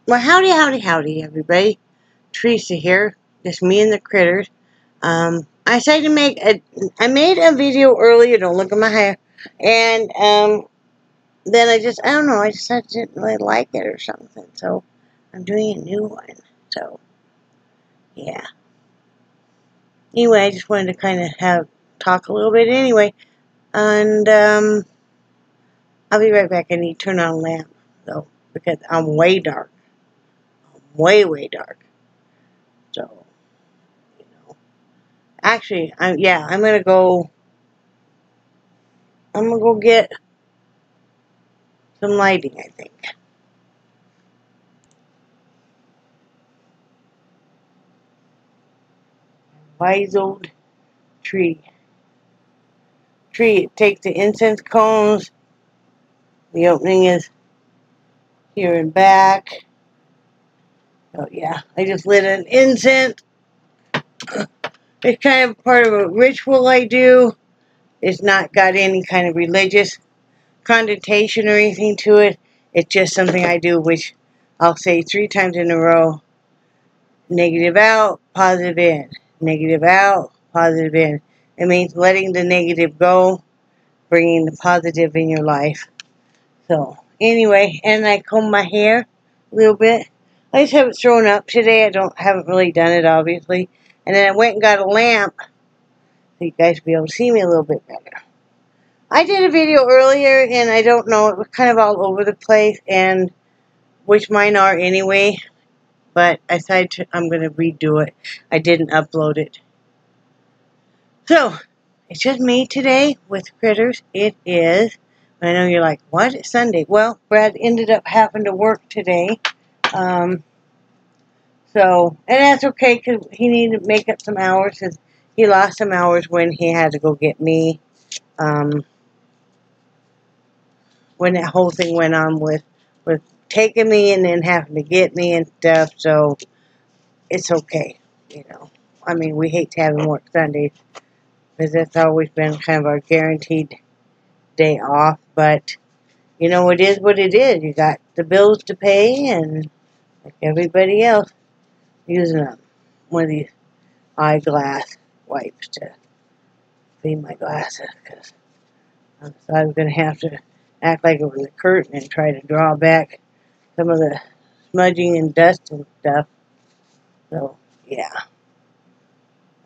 Well, howdy, howdy, howdy, everybody. Teresa here. Just me and the critters. I decided to I made a video earlier, don't look at my hair, and, then I don't know, I decided I didn't really like it or something, so I'm doing a new one, so, yeah. Anyway, I just wanted to kind of talk a little bit anyway, and, I'll be right back. I need to turn on a lamp, though, because I'm way dark. I'm way, way dark. So, you know. Actually, I'm gonna go get some lighting, I think. Wise old tree. It takes the incense cones. The opening is here and back. Oh yeah, I just lit an incense. It's kind of part of a ritual I do. It's not got any kind of religious connotation or anything to it. It's just something I do, which I'll say 3 times in a row. Negative out, positive in. Negative out, positive in. It means letting the negative go, bringing the positive in your life. So, anyway, and I comb my hair a little bit. I just have it thrown up today. Haven't really done it, obviously. And then I went and got a lamp so you guys will be able to see me a little bit better. I did a video earlier, and I don't know, it was kind of all over the place, and which mine are anyway. But I decided I'm going to redo it. I didn't upload it. So, it's just me today with critters. It is, I know you're like, what? It's Sunday. Well, Brad ended up having to work today. So, and that's okay because he needed to make up some hours because he lost some hours when he had to go get me. When that whole thing went on with taking me and then having to get me and stuff. So, it's okay, you know. I mean, we hate to have him work Sundays because that's always been kind of our guaranteed day off. But, you know, it is what it is. You got the bills to pay, and like everybody else, using one of these eyeglass wipes to clean my glasses because I was going to have to act like it was a curtain and try to draw back some of the smudging and dust and stuff. So, yeah.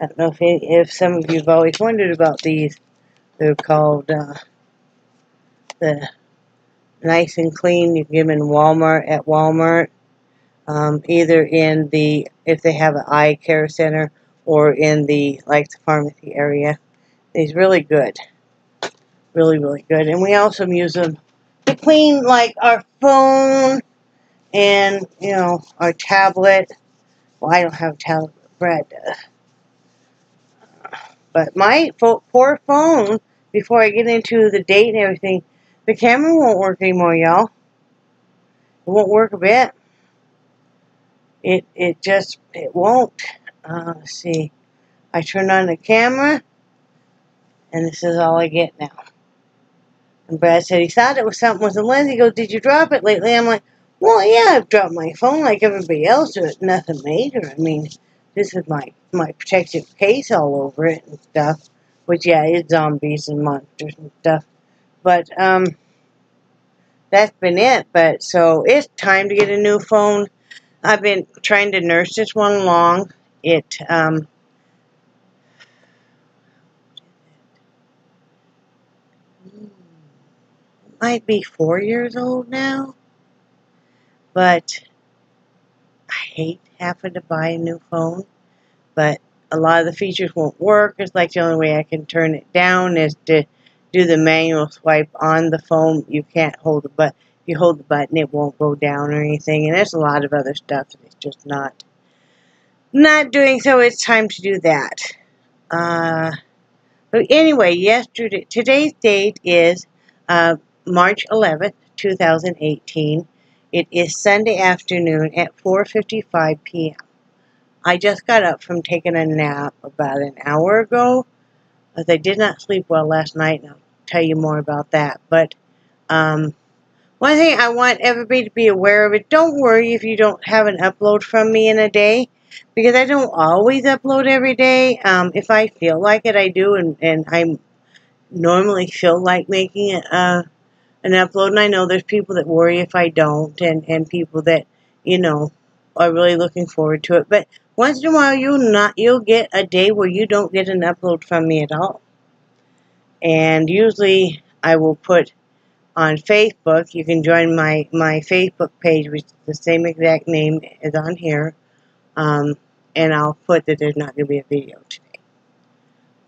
I don't know if some of you have always wondered about these. They're called the Nice and Clean. You can get them in at Walmart. Either in if they have an eye care center or in the pharmacy area. It's really good. Really, really good. And we also use them to clean our phone and, you know, our tablet. Well, I don't have a tablet, but Brad does. But my poor phone, before I get into the date and everything, the camera won't work anymore, y'all. It won't work a bit. It won't. Let's see. I turn on the camera, and this is all I get now. And Brad said he thought it was something with the lens. He goes, did you drop it lately? I'm like, well, yeah, I've dropped my phone like everybody else. It's nothing major. I mean, this is my protective case all over it and stuff. Which, yeah, it's zombies and monsters and stuff. But, that's been it. But, so, it's time to get a new phone. I've been trying to nurse this one along. It might be 4 years old now. But I hate having to buy a new phone. But a lot of the features won't work. It's like the only way I can turn it down is to do the manual swipe on the phone. You can't hold the button. If you hold the button, it won't go down or anything. And there's a lot of other stuff that it's just not doing. So it's time to do that. But anyway, today's date is March 11th, 2018. It is Sunday afternoon at 4:55 p.m. I just got up from taking a nap about an hour ago, as I did not sleep well last night, and I'll tell you more about that. But One thing I want everybody to be aware of it, don't worry if you don't have an upload from me in a day, because I don't always upload every day. If I feel like it, I do, and I normally feel like making an upload, and I know there's people that worry if I don't, and people that, you know, are really looking forward to it. But once in a while, you'll get a day where you don't get an upload from me at all. And usually I will put on Facebook, you can join my Facebook page, which is the same exact name as on here, and I'll put that there's not going to be a video today.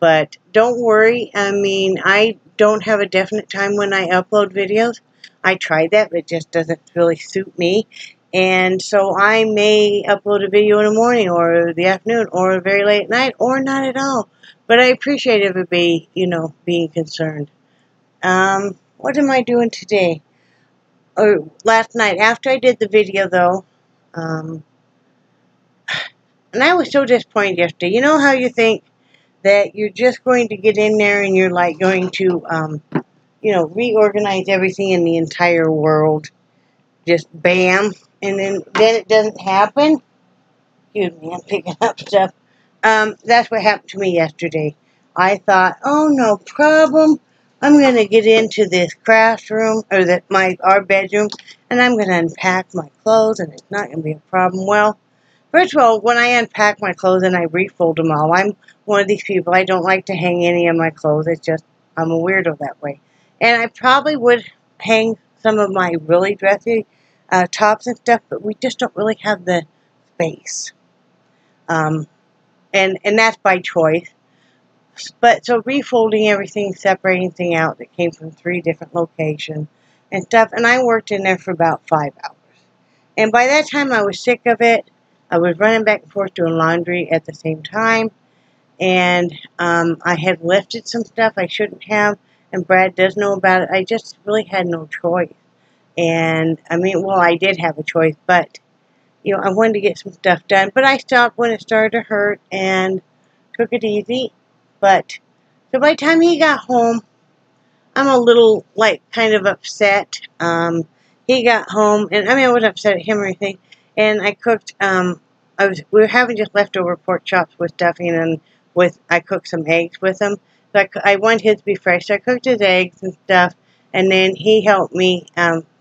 But don't worry, I mean, I don't have a definite time when I upload videos. I tried that, but it just doesn't really suit me. And so I may upload a video in the morning, or the afternoon, or very late at night, or not at all. But I appreciate everybody, you know, being concerned. What am I doing today? Or last night, after I did the video, though, and I was so disappointed yesterday. You know how you think that you're just going to get in there and you're like going to, you know, reorganize everything in the entire world, just bam, and then it doesn't happen? Excuse me, I'm picking up stuff. That's what happened to me yesterday. I thought, oh, no problem. I'm going to get into this craft room, or our bedroom, and I'm going to unpack my clothes, and it's not going to be a problem. Well, first of all, when I unpack my clothes and I refold them all, I'm one of these people, I don't like to hang any of my clothes. It's just, I'm a weirdo that way. And I probably would hang some of my really dressy tops and stuff, but we just don't really have the space. And that's by choice. But so refolding everything, separating things out that came from 3 different locations and stuff, and I worked in there for about 5 hours. And by that time I was sick of it. I was running back and forth doing laundry at the same time, and I had lifted some stuff I shouldn't have, and Brad does know about it. I just really had no choice. And I mean, well, I did have a choice, but you know, I wanted to get some stuff done, but I stopped when it started to hurt and took it easy. But so by the time he got home, I'm a little, like, kind of upset. He got home, and I mean, I wasn't upset at him or anything. And I cooked. We were having just leftover pork chops with stuffing, and I cooked some eggs with them. So I wanted his to be fresh, so I cooked his eggs and stuff. And then he helped me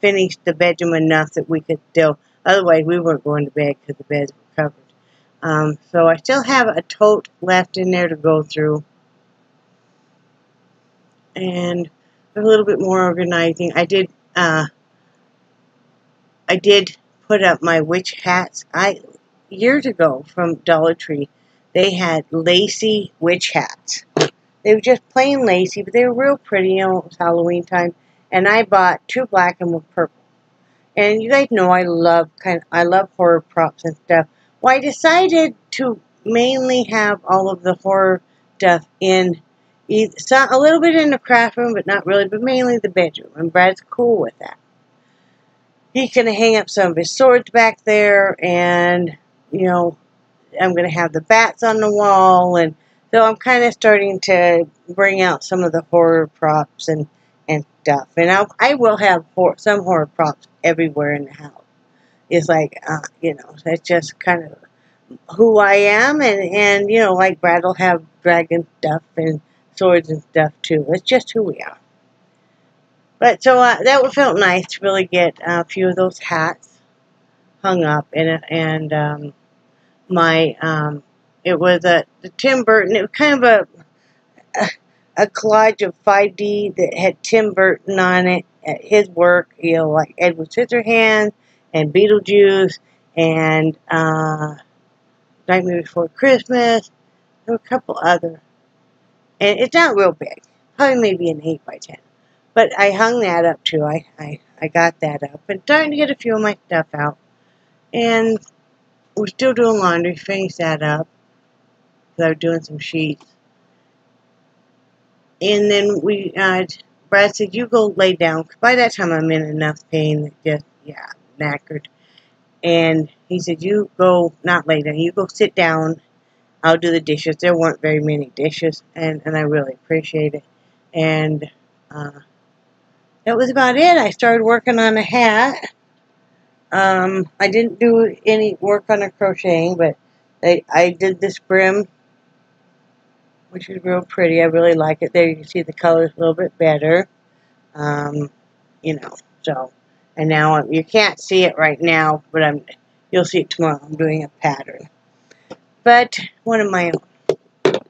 finish the bedroom enough that we could still. Otherwise, we weren't going to bed because the beds were covered. So I still have a tote left in there to go through. And a little bit more organizing. I did put up my witch hats. Years ago from Dollar Tree, they had lacy witch hats. They were just plain lacy, but they were real pretty. You know, it was Halloween time, and I bought 2 black and 1 purple. And you guys know I love horror props and stuff. Well, I decided to mainly have all of the horror stuff in a little bit in the craft room, but not really, but mainly the bedroom. And Brad's cool with that. He's going to hang up some of his swords back there, and, you know, I'm going to have the bats on the wall, and so I'm kind of starting to bring out some of the horror props and stuff. And I will have some horror props everywhere in the house. It's like, you know, that's just kind of who I am, and you know, like Brad will have dragon stuff and swords and stuff too. It's just who we are. But so that felt nice to really get a few of those hats hung up in it, and it was the Tim Burton. It was kind of a collage of 5D that had Tim Burton on it, his work, you know, like Edward Scissorhands and Beetlejuice and Nightmare Before Christmas. There were a couple other, and it's not real big, probably maybe an 8 by 10. But I hung that up too. I got that up and starting to get a few of my stuff out. And we're still doing laundry, finished that up, because I was doing some sheets. And then Brad said, you go lay down, because by that time I'm in enough pain that just, yeah, knackered. And he said, you go, not lay down, you go sit down, I'll do the dishes. There weren't very many dishes, and I really appreciate it. And that was about it. I started working on a hat. I didn't do any work on a crocheting, but I did this brim, which is real pretty. I really like it. There you can see the colors a little bit better. You know, so, and now you can't see it right now, but you'll see it tomorrow. I'm doing a pattern. But one of my own.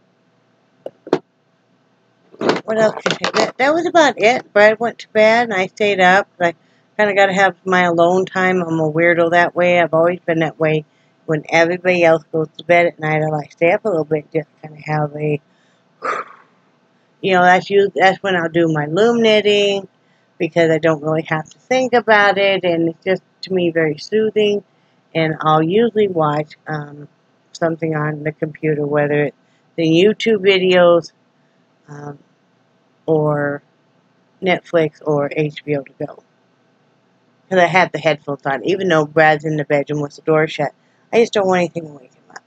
What else can I say? That was about it. Brad went to bed and I stayed up. I kind of got to have my alone time. I'm a weirdo that way. I've always been that way. When everybody else goes to bed at night, I like to stay up a little bit, just kind of have a, you know, that's when I'll do my loom knitting, because I don't really have to think about it, and it's just, to me, very soothing. And I'll usually watch something on the computer, whether it's the YouTube videos, or Netflix or HBO to go. Because I have the headphones on. Even though Brad's in the bedroom with the door shut, I just don't want anything to wake him up.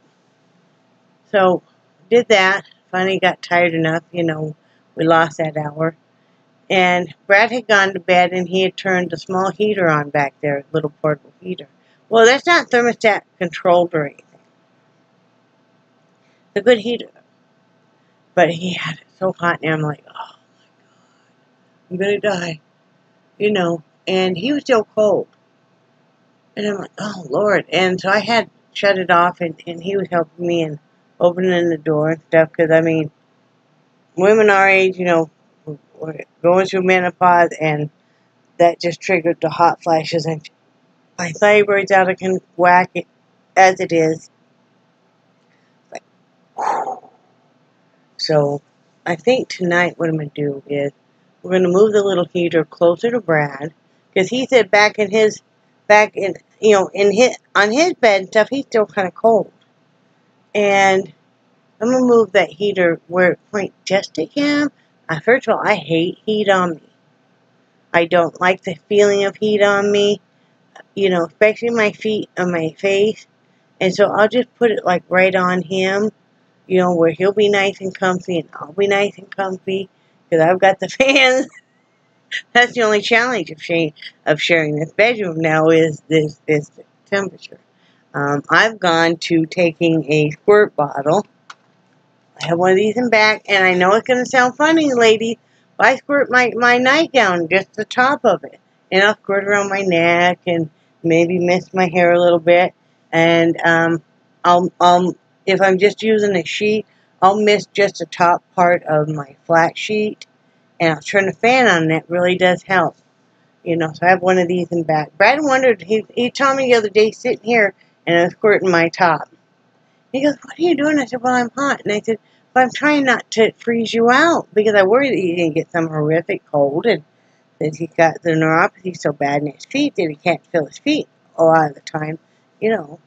So, did that. Finally got tired enough, you know, we lost that hour. And Brad had gone to bed and he had turned a small heater on back there, a little portable heater. Well, that's not thermostat controlled or anything. It's a good heater. But he had it so hot and I'm like, oh, I'm going to die, you know. And he was still cold. And I'm like, oh, Lord. And so I had shut it off, and he was helping me and opening the door and stuff. Because, I mean, women our age, you know, we're going through menopause, and that just triggered the hot flashes. And my thyroid's out of whack as it is. Like, so I think tonight what I'm going to do is we're going to move the little heater closer to Brad. Because he said you know, on his bed and stuff, he's still kind of cold. And I'm going to move that heater where it points just to him. First of all, I hate heat on me. I don't like the feeling of heat on me, you know, especially my feet and my face. And so I'll just put it like right on him, you know, where he'll be nice and comfy and I'll be nice and comfy because I've got the fans. That's the only challenge of sharing this bedroom now is this temperature. I've gone to taking a squirt bottle. I have one of these in back, and I know it's going to sound funny, ladies, but I squirt my nightgown, just the top of it. And I'll squirt around my neck and maybe mist my hair a little bit. And if I'm just using a sheet, I'll mist just the top part of my flat sheet. And I'll turn the fan on, and it really does help. You know, so I have one of these in back. Brad wondered, he told me the other day, sitting here, and I was squirting my top. He goes, what are you doing? I said, well, I'm hot. And I said, but I'm trying not to freeze you out, because I worry that he's going to get some horrific cold, and that he's got the neuropathy so bad in his feet that he can't feel his feet a lot of the time. You know,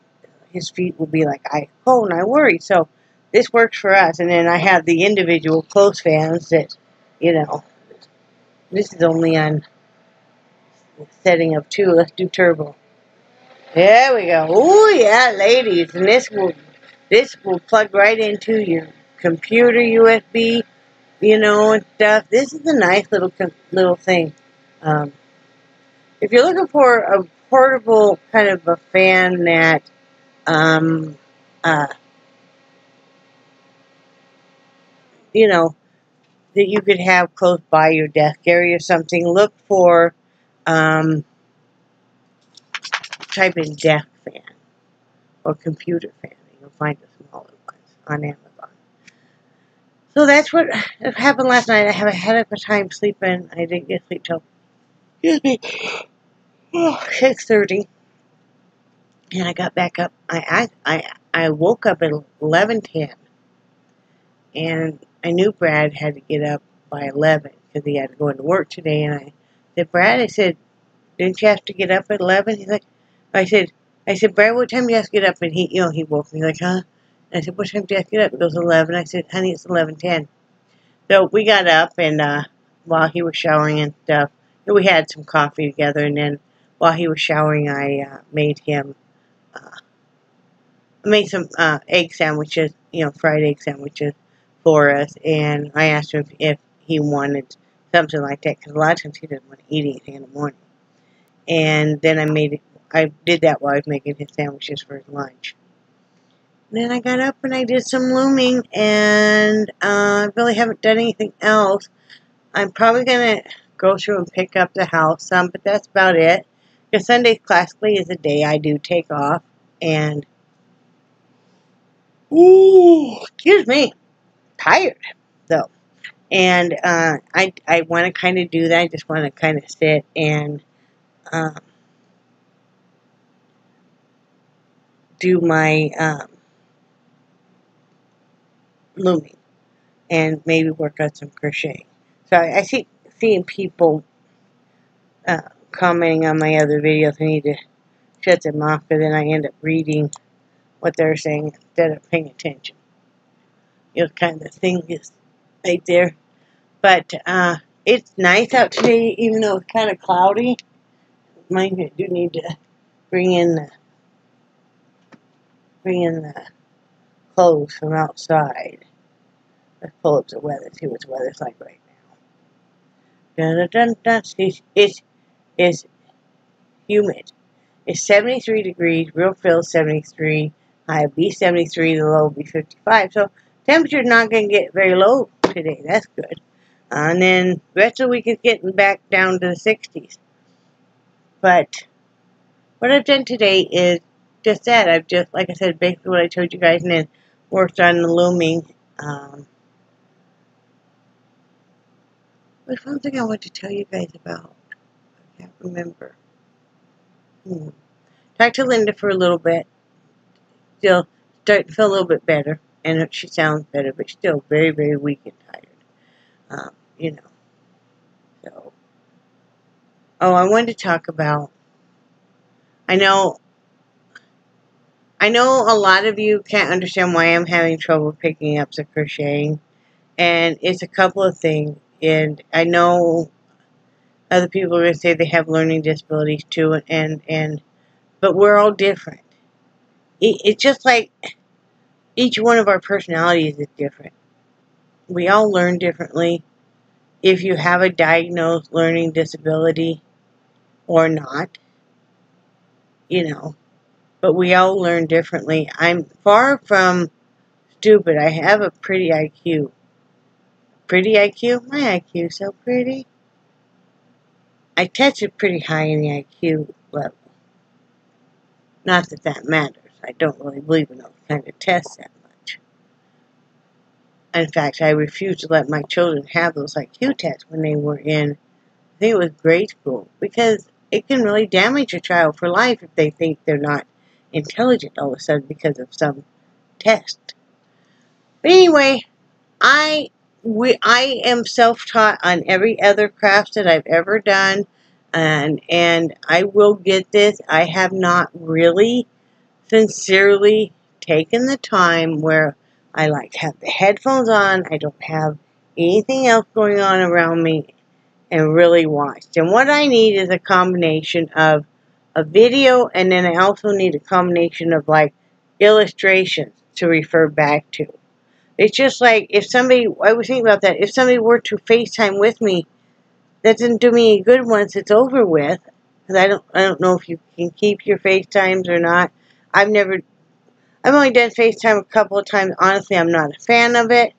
his feet will be like ice cold, and I worry. So this works for us. And then I have the individual clothes fans that, you know, this is only on the setting of 2. Let's do turbo. There we go. Oh yeah, ladies, and this will plug right into your computer USB, you know, and stuff. This is a nice little thing. If you're looking for a portable kind of a fan that you know, that you could have close by your desk area or something, look for type in desk fan or computer fan. You'll find the smaller ones on Amazon. So that's what happened last night. I have a heck of a time sleeping. I didn't get sleep till 6:30, and I got back up. I woke up at 11:10, and I knew Brad had to get up by 11 because he had to go into work today. And I said, Brad, I said, didn't you have to get up at 11? He's like, I said, Brad, what time do you have to get up? And he woke me. He's like, huh? And I said, what time do you have to get up? He goes, 11. I said, honey, it's 11:10. So we got up, and while he was showering and stuff, we had some coffee together. And then while he was showering, I made some egg sandwiches, you know, fried egg sandwiches for us. And I asked him if he wanted something like that, because a lot of times he doesn't want to eat anything in the morning. And then I did that while I was making his sandwiches for his lunch. And then I got up and I did some looming, and I really haven't done anything else. I'm probably going to go through and pick up the house some, but that's about it. Because Sunday classically is a day I do take off, and excuse me, tired though. And I want to kind of do that. I just want to kind of sit and do my looming and maybe work on some crocheting. So I see seeing people commenting on my other videos. I need to shut them off, but then I end up reading what they're saying instead of paying attention. You know, kind of thing is right there. But it's nice out today, even though it's kind of cloudy. Mind you, I do need to bring in the clothes from outside. Let's pull up the weather, see what the weather's like right now. Dun, dun, dun, dun. It's humid. It's 73 degrees, real feel 73, high will be 73, the low will be 55. So temperature's not going to get very low today. That's good. And then the rest of the week is getting back down to the 60s. But what I've done today is just that. I've just, like I said, basically what I told you guys, and then worked on the looming. There's one thing I want to tell you guys about. I can't remember. Talked to Linda for a little bit. Still starting to feel a little bit better. And she sounds better, but still very, very weak and tired. You know. So. Oh, I wanted to talk about, I know a lot of you can't understand why I'm having trouble picking up the crocheting. And it's a couple of things. And I know other people are going to say they have learning disabilities too. But we're all different. It's just like each one of our personalities is different. We all learn differently. If you have a diagnosed learning disability or not, you know, but we all learn differently. I'm far from stupid. I have a pretty IQ. Pretty IQ? My IQ is so pretty. I tested pretty high in the IQ level. Not that that matters. I don't really believe in those kind of tests that much. In fact, I refuse to let my children have those IQ tests when they were in, I think it was grade school, because it can really damage a child for life if they think they're not intelligent all of a sudden because of some test. But anyway, I am self-taught on every other craft that I've ever done, and I will get this. I have not really sincerely taken the time where I like to have the headphones on. I don't have anything else going on around me and really watched. And what I need is a combination of a video, and then I also need a combination of like illustrations to refer back to. It's just like if somebody, I was thinking about that, if somebody were to FaceTime with me, that didn't do me any good once it's over with. Because I don't know if you can keep your FaceTimes or not. I've only done FaceTime a couple of times. Honestly, I'm not a fan of it.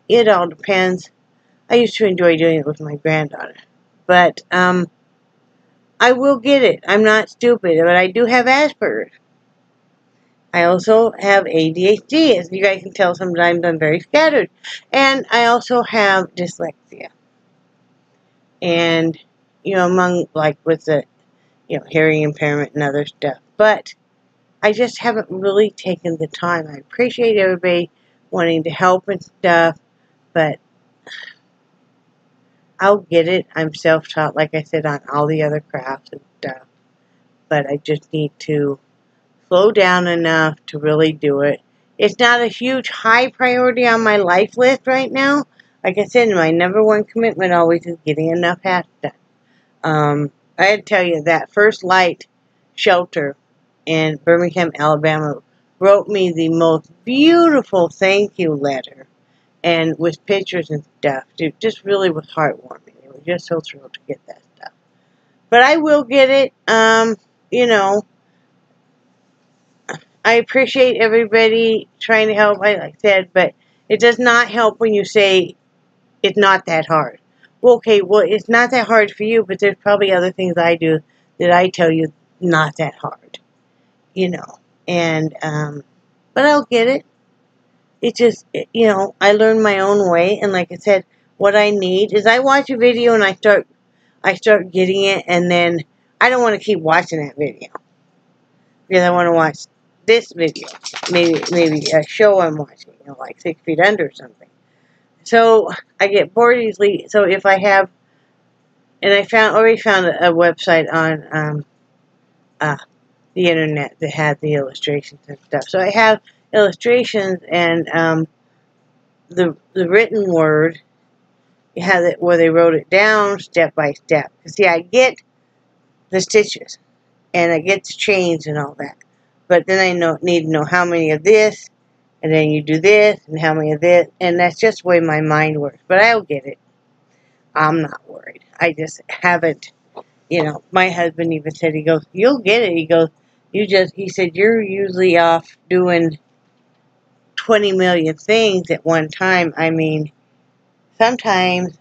It all depends. I used to enjoy doing it with my granddaughter. But, I will get it. I'm not stupid, but I do have Asperger's. I also have ADHD. As you guys can tell, sometimes I'm very scattered. And I also have dyslexia. And, you know, among, like, with the, you know, hearing impairment and other stuff. But I just haven't really taken the time. I appreciate everybody wanting to help and stuff, but I'll get it. I'm self-taught, like I said, on all the other crafts and stuff. But I just need to slow down enough to really do it. It's not a huge high priority on my life list right now. Like I said, my number one commitment always is getting enough hats done. I had to tell you that First Light shelter in Birmingham, Alabama wrote me the most beautiful thank you letter. and with pictures and stuff. It just really was heartwarming. They were just so thrilled to get that stuff. But I will get it. You know, I appreciate everybody trying to help, like I said, but it does not help when you say it's not that hard. Well, okay, well, it's not that hard for you, but there's probably other things I do that I tell you not that hard, you know. And, but I'll get it. It just, you know, I learn my own way, and like I said, what I need is I watch a video and I start getting it, and then I don't want to keep watching that video because I want to watch this video, maybe a show I'm watching, you know, like 6 Feet Under or something. So I get bored easily. So if I have, and I already found a website on the internet that had the illustrations and stuff. So I have illustrations and the written word. You have it where they wrote it down step by step. See, I get the stitches and I get the chains and all that, but then I need to know how many of this, and then you do this, and how many of this, and that's just the way my mind works. But I'll get it. I'm not worried. I just haven't, you know, my husband even said, he goes, you'll get it. He goes, he said, you're usually off doing 20 million things at one time. I mean, sometimes,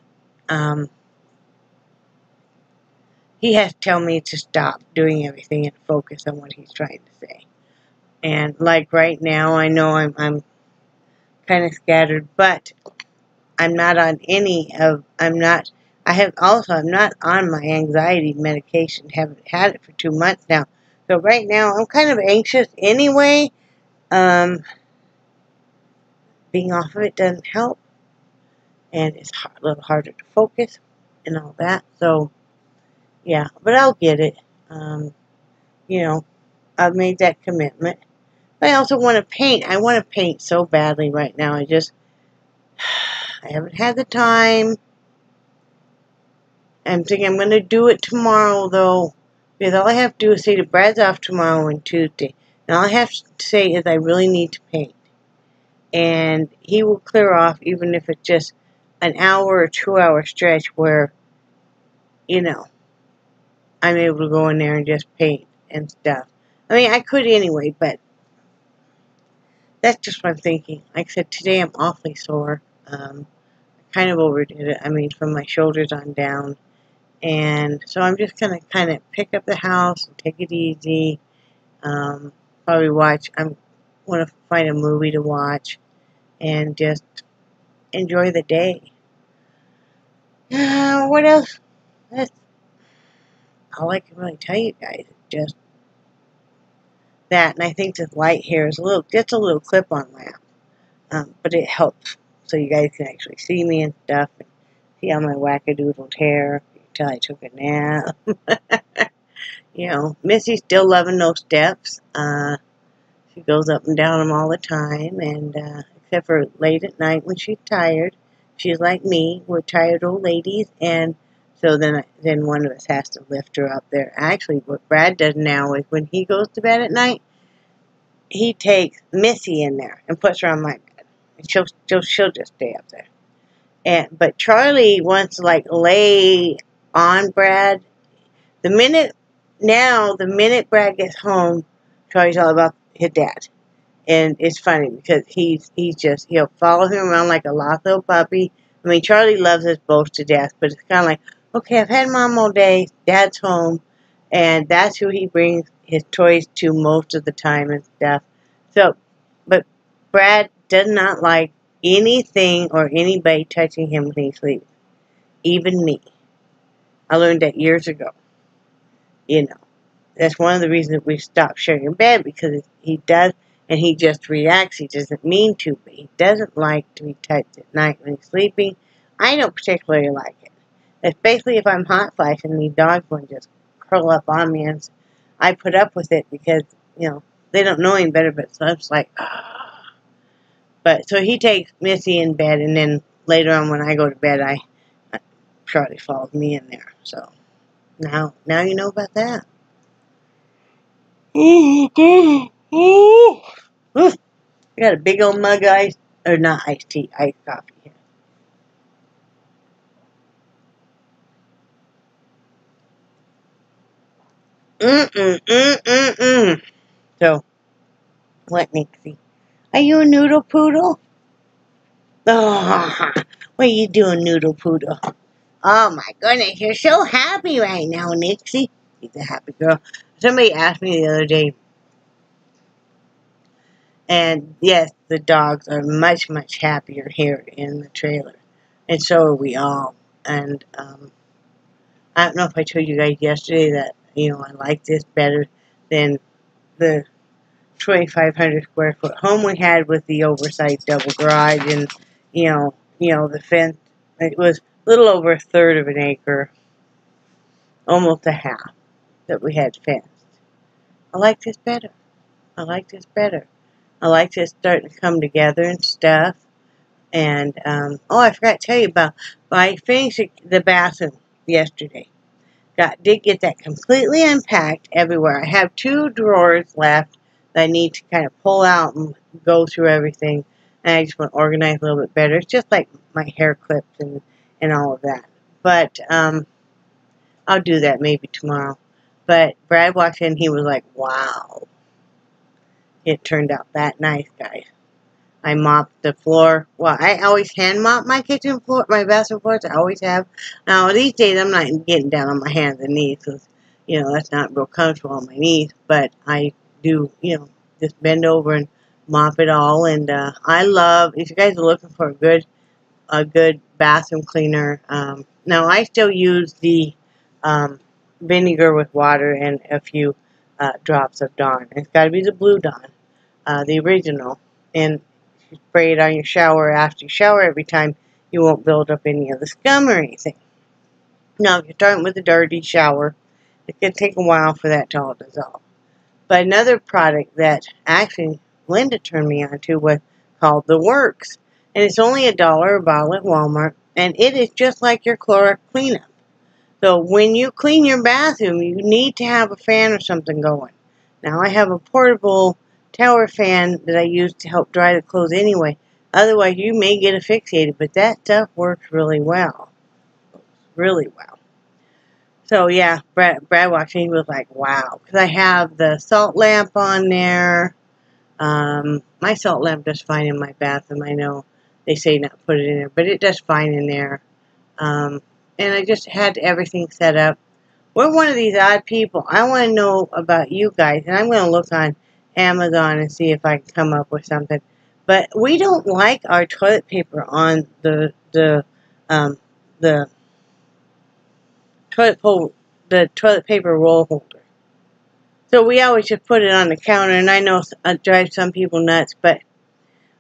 he has to tell me to stop doing everything and focus on what he's trying to say. And like right now, I know I'm kind of scattered, but I'm not on I'm not on my anxiety medication. Haven't had it for 2 months now. So right now, I'm kind of anxious anyway. Being off of it doesn't help. And it's a little harder to focus and all that. So, yeah, but I'll get it. You know, I've made that commitment. But I also want to paint. I want to paint so badly right now. I haven't had the time. I'm thinking I'm going to do it tomorrow, though, because all I have to do is say that Brad's off tomorrow and Tuesday. And all I have to say is I really need to paint. And he will clear off, even if it's just an hour or 2 hour stretch where, you know, I'm able to go in there and just paint and stuff. I mean, I could anyway, but that's just what I'm thinking. Like I said, today I'm awfully sore. I kind of overdid it. I mean, from my shoulders on down. And so I'm just going to kind of pick up the house and take it easy. Probably watch. I want to find a movie to watch and just enjoy the day. What else? That's all I can really tell you guys. Just that, and I think this light here is just a little clip-on lamp, but it helps so you guys can actually see me and stuff, and see all my wackadoodled hair until I took a nap. You know, Missy's still loving those steps. She goes up and down them all the time, and except for late at night when she's tired. She's like me. We're tired old ladies, and so then one of us has to lift her up there. Actually, what Brad does now is when he goes to bed at night, he takes Missy in there and puts her on my bed, and she'll just stay up there. But Charlie wants to like lay on Brad. The minute Brad gets home, Charlie's all about his dad. And it's funny because he'll follow him around like a lost little puppy. I mean, Charlie loves us both to death, but it's kind of like, okay, I've had Mom all day, Dad's home, and that's who he brings his toys to most of the time and stuff. So, but Brad does not like anything or anybody touching him when he's sleeping. Even me. I learned that years ago. You know, that's one of the reasons that we stopped sharing a bed, because he does, and he just reacts. He doesn't mean to, but he doesn't like to be touched at night when he's sleeping. I don't particularly like it. Especially if I'm hot flashing, these dogs will just curl up on me, and I put up with it because, you know, they don't know any better, but so I'm just like, ah. But, so he takes Missy in bed, and then later on when I go to bed, Charlie follows me in there, so. Now you know about that. I got a big old mug of iced tea, iced coffee. So, what, Nixie? Are you a noodle poodle? Oh, what are you doing, noodle poodle? Oh my goodness, you're so happy right now, Nixie. She's a happy girl. Somebody asked me the other day, and yes, the dogs are much, much happier here in the trailer. And so are we all. And I don't know if I told you guys yesterday that, I like this better than the 2,500 square foot home we had with the oversized double garage and, the fence. It was a little over a third of an acre, almost a half, that we had fenced. I like this better. I like this better. I like this starting to come together and stuff. And, I forgot to tell you I finished the bathroom yesterday. Did get that completely unpacked everywhere. I have 2 drawers left that I need to kind of pull out and go through everything. And I just want to organize a little bit better. It's just like my hair clips and all of that. But I'll do that maybe tomorrow. But Brad walked in, he was like, wow. It turned out that nice, guys. I mopped the floor. Well, I always hand mop my kitchen floor, my bathroom floors. I always have. Now, these days, I'm not getting down on my hands and knees because, that's not real comfortable on my knees. But I do, just bend over and mop it all. And I love, if you guys are looking for a good bathroom cleaner, now I still use the vinegar with water and a few drops of Dawn. It's got to be the Blue Dawn, the original. And you spray it on your shower after you shower every time, you won't build up any of the scum or anything. Now, if you're starting with a dirty shower, it can take a while for that to all dissolve. But another product that actually Linda turned me on to was called The Works. And it's only $1 a bottle at Walmart. And it is just like your Clorox cleanup. So when you clean your bathroom, you need to have a fan or something going. Now, I have a portable tower fan that I use to help dry the clothes anyway. Otherwise, you may get asphyxiated, but that stuff works really well. Really well. So, yeah, Brad walked in, he was like, wow. Because I have the salt lamp on there. My salt lamp does fine in my bathroom. I know they say not to put it in there, but it does fine in there. And I just had everything set up. We're one of these odd people. I want to know about you guys, and I'm going to look on Amazon and see if I can come up with something. But we don't like our toilet paper on the toilet paper roll holder. So we always just put it on the counter, and I know it drives some people nuts, but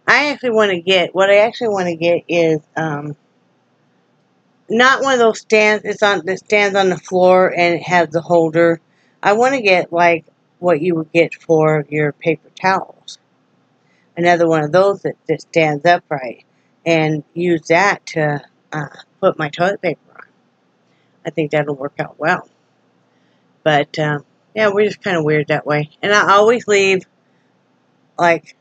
what I actually want to get is not one of those stands that stands on the floor and it has the holder. I want to get like what you would get for your paper towels. Another one of those that stands upright, and use that to put my toilet paper on. I think that'll work out well. But yeah, we're just kind of weird that way. And I always leave like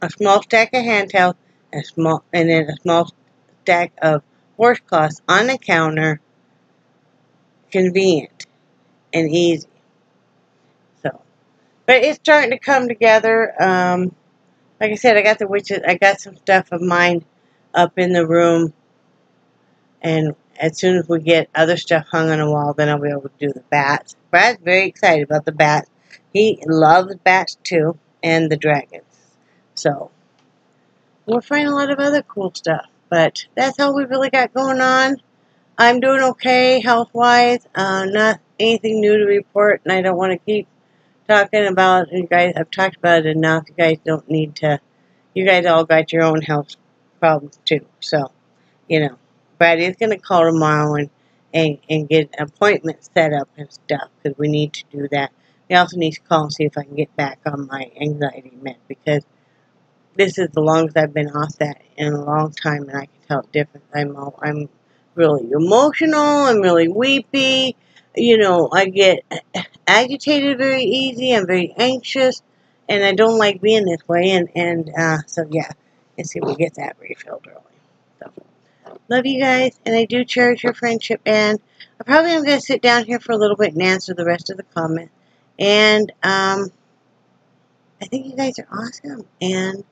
a small stack of hand towels and then a small stack of washcloths on the counter. Convenient and easy. So, but it's starting to come together. Like I said, I got the witches. I got some stuff of mine up in the room, and as soon as we get other stuff hung on the wall, then I'll be able to do the bats. Brad's very excited about the bats. He loves bats too, and the dragons. So we'll find a lot of other cool stuff. But that's all we really got going on. I'm doing okay health-wise. Not anything new to report, and I don't want to keep talking about you guys. I've talked about it enough. You guys don't need to. You guys all got your own health problems too. So, Brad is going to call tomorrow and get an appointment set up and stuff because we need to do that. We also need to call and see if I can get back on my anxiety med because this is the longest I've been off that in a long time, and I can tell it different. I'm really emotional. I'm really weepy. I get agitated very easy. I'm very anxious, and I don't like being this way. So yeah, let's see if we get that refilled early. So, love you guys, and I do cherish your friendship, and I probably am going to sit down here for a little bit and answer the rest of the comments. And I think you guys are awesome. And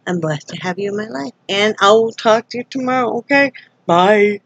I'm blessed to have you in my life. And I will talk to you tomorrow, okay? Bye.